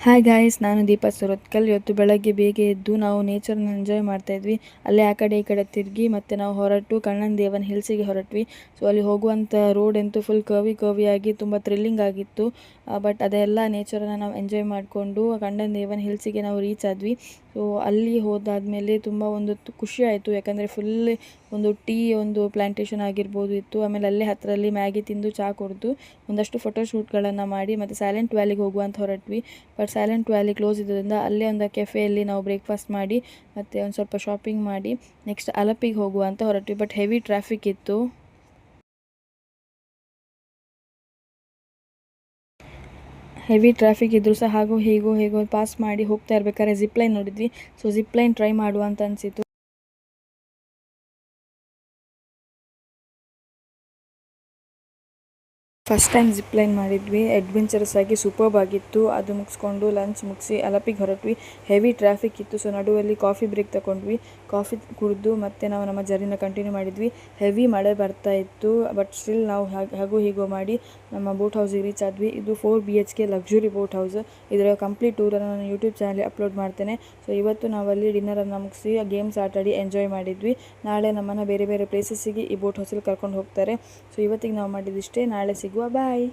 Hi guys, ನಾನು ದೀಪಾ ಸುರತ್ಕಲ್. ಇವತ್ತು ಬೆಳಗ್ಗೆ ಬೇಗ ಎದ್ದು ನಾವು ನೇಚರ್ನ ಎಂಜಾಯ್ ಮಾಡ್ತಾಯಿದ್ವಿ. ಅಲ್ಲೇ ಆ ಕಡೆ ಈ ಕಡೆ ತಿರುಗಿ ಮತ್ತು ನಾವು ಹೊರಟು ಕಣ್ಣನ್ ದೇವನ ಹಿಲ್ಸಿಗೆ ಹೊರಟ್ವಿ. ಸೊ ಅಲ್ಲಿ ಹೋಗುವಂಥ ರೋಡ್ ಅಂತೂ ಫುಲ್ ಕರ್ವಿ ಆಗಿ ತುಂಬ ಥ್ರಿಲ್ಲಿಂಗ್ ಆಗಿತ್ತು. ಬಟ್ ಅದೆಲ್ಲ ನೇಚರನ್ನು ನಾವು ಎಂಜಾಯ್ ಮಾಡಿಕೊಂಡು ಕಣ್ಣನ್ ದೇವನ ಹಿಲ್ಸಿಗೆ ನಾವು ರೀಚ್ ಆದ್ವಿ. ಸೊ ಅಲ್ಲಿ ಹೋದಾದಮೇಲೆ ತುಂಬ ಒಂದು ಖುಷಿ ಆಯಿತು, ಯಾಕಂದರೆ ಫುಲ್ ಒಂದು ಟೀ ಒಂದು ಪ್ಲ್ಯಾಂಟೇಷನ್ ಆಗಿರ್ಬೋದು ಇತ್ತು. ಆಮೇಲೆ ಅಲ್ಲೇ ಹತ್ತಿರಲ್ಲಿ ಮ್ಯಾಗಿ ತಿಂದು ಚಹಾ ಕುಡಿದು ಒಂದಷ್ಟು ಫೋಟೋಶೂಟ್ಗಳನ್ನು ಮಾಡಿ ಮತ್ತು ಸೈಲೆಂಟ್ ವ್ಯಾಲಿಗೆ ಹೋಗುವಂತ ಹೊರಟ್ವಿ. ಬಟ್ ಸೈಲೆಂಟ್ ವ್ಯಾಲಿ ಕ್ಲೋಸ್ ಇದ್ದರಿಂದ ಅಲ್ಲೇ ಒಂದು ಕೆಫೆಯಲ್ಲಿ ನಾವು ಬ್ರೇಕ್ಫಾಸ್ಟ್ ಮಾಡಿ ಮತ್ತು ಒಂದು ಸ್ವಲ್ಪ ಶಾಪಿಂಗ್ ಮಾಡಿ ನೆಕ್ಸ್ಟ್ ಅಲಪಿಗೆ ಹೋಗುವಂತ ಹೊರಟ್ವಿ. ಬಟ್ ಹೆವಿ ಟ್ರಾಫಿಕ್ ಇತ್ತು. ಹೆವಿ ಟ್ರಾಫಿಕ್ ಇದ್ದರೂ ಸಹ ಹೇಗೋ ಪಾಸ್ ಮಾಡಿ ಹೋಗ್ತಾ ಇರ್ಬೇಕಾದ್ರೆ ಜಿಪ್ ಲೈನ್ ನೋಡಿದ್ವಿ. ಸೊ ಜಿಪ್ ಲೈನ್ ಟ್ರೈ ಮಾಡುವಂತ ಅನಿಸಿತು. ಫಸ್ಟ್ ಟೈಮ್ ಜಿಪ್ ಲೈನ್ ಮಾಡಿದ್ವಿ. ಅಡ್ವೆಂಚರಸ್ ಆಗಿ ಸೂಪರ್ಬ್ ಆಗಿತ್ತು. ಅದು ಮುಗಿಸ್ಕೊಂಡು ಲಂಚ್ ಮುಗಿಸಿ ಅಲಪಿಗೆ ಹೊರಟ್ವಿ. ಹೆವಿ ಟ್ರಾಫಿಕ್ ಇತ್ತು. ಸೊ ನಡುವಲ್ಲಿ ಕಾಫಿ ಬ್ರೇಕ್ ತಗೊಂಡ್ವಿ. ಕಾಫಿ ಕುಡಿದು ಮತ್ತೆ ನಾವು ನಮ್ಮ ಜರ್ನಿನ ಕಂಟಿನ್ಯೂ ಮಾಡಿದ್ವಿ. ಹೆವಿ ಮಳೆ ಬರ್ತಾ ಇತ್ತು. ಬಟ್ ಸ್ಟಿಲ್ ನಾವು ಹೀಗೋ ಮಾಡಿ ನಮ್ಮ ಬೋಟ್ ಹೌಸಿಗೆ ರೀಚ್ ಆದ್ವಿ. ಇದು 4 BHK ಲಕ್ಸುರಿ ಬೋಟ್ ಹೌಸ್. ಇದರ ಕಂಪ್ಲೀಟ್ ಟೂರನ್ನು ನಾನು ಯೂಟ್ಯೂಬ್ ಚಾನಲ್ ಅಪ್ಲೋಡ್ ಮಾಡ್ತೇನೆ. ಸೊ ಇವತ್ತು ನಾವಲ್ಲಿ ಡಿನ್ನರನ್ನು ಮುಗಿಸಿ ಗೇಮ್ಸ್ ಆಟಾಡಿ ಎಂಜಾಯ್ ಮಾಡಿದ್ವಿ. ನಾಳೆ ನಮ್ಮನ್ನು ಬೇರೆ ಬೇರೆ ಪ್ಲೇಸಸ್ಸಿಗೆ ಈ ಬೋಟ್ ಹೌಸಲ್ಲಿ ಕರ್ಕೊಂಡು ಹೋಗ್ತಾರೆ. ಸೊ ಇವತ್ತಿಗೆ ನಾವು ಮಾಡಿದಿಷ್ಟೇ. ನಾಳೆ ಸಿಗುವ. ಬಾಯ್.